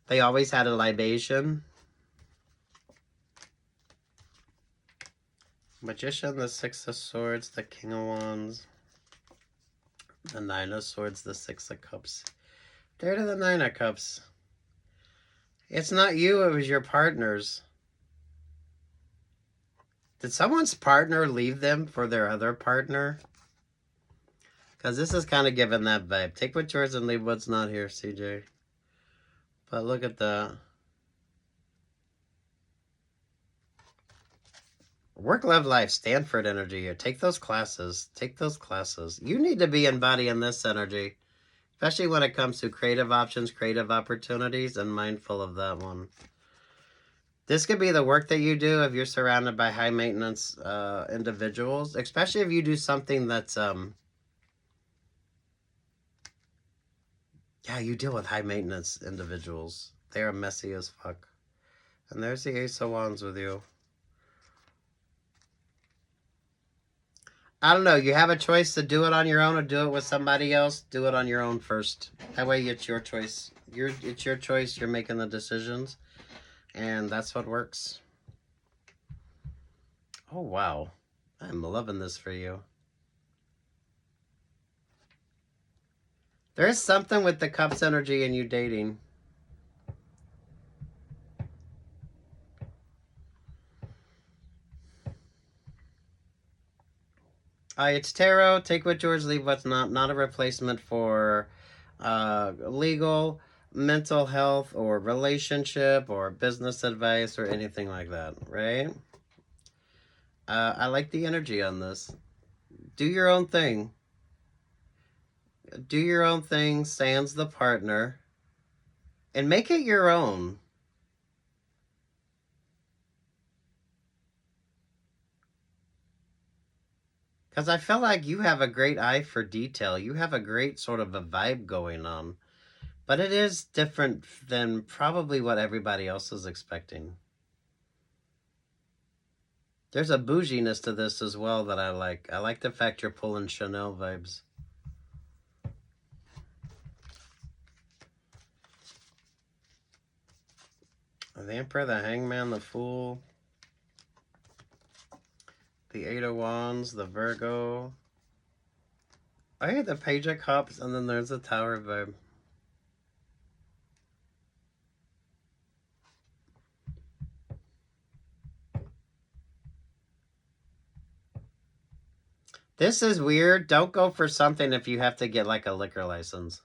they always had a libation. Magician, the Six of Swords, the King of Wands, the Nine of Swords, the Six of Cups. There to the Nine of Cups. It's not you, it was your partners. Did someone's partner leave them for their other partner? Because this is kind of giving that vibe. Take what's yours and leave what's not here, CJ. But look at the work, love, life, Stanford energy here. Take those classes. Take those classes. You need to be embodying this energy, especially when it comes to creative options, creative opportunities, and mindful of that one. This could be the work that you do if you're surrounded by high maintenance individuals, especially if you do something that's yeah, you deal with high maintenance individuals. They are messy as fuck. And there's the Ace of Wands with you. I don't know. You have a choice to do it on your own or do it with somebody else. Do it on your own first. That way it's your choice. It's your choice. You're making the decisions. And that's what works. Oh, wow. I'm loving this for you. There is something with the Cups energy and you dating. It's tarot. Take what's yours, leave what's not. Not a replacement for legal, mental health, or relationship, or business advice, or anything like that, right? I like the energy on this. Do your own thing. Do your own thing, sans the partner, and make it your own. Because I feel like you have a great eye for detail. You have a great sort of a vibe going on. But it is different than probably what everybody else is expecting. There's a bouginess to this as well that I like. I like the fact you're pulling Chanel vibes. The Emperor, the Hangman, the Fool, the Eight of Wands, the Virgo. Oh yeah, the Page of Cups, and then there's the Tower vibe. This is weird. Don't go for something if you have to get like a liquor license.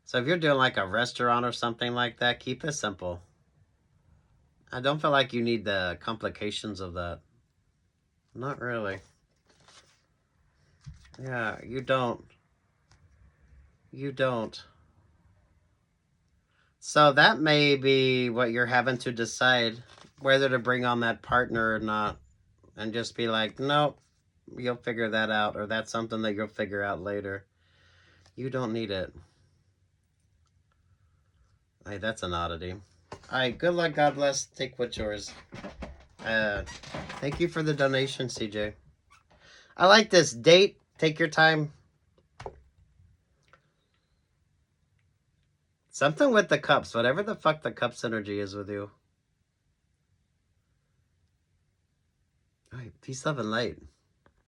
So if you're doing like a restaurant or something like that, keep it simple. I don't feel like you need the complications of that. Not really. Yeah, you don't. You don't. So that may be what you're having to decide, whether to bring on that partner or not. And just be like, nope, you'll figure that out. Or that's something that you'll figure out later. You don't need it. Hey, that's an oddity. All right, good luck. God bless. Take what's yours. Thank you for the donation, CJ. I like this. Date. Take your time. Something with the cups. Whatever the fuck the cups energy is with you. All right, peace, love, and light.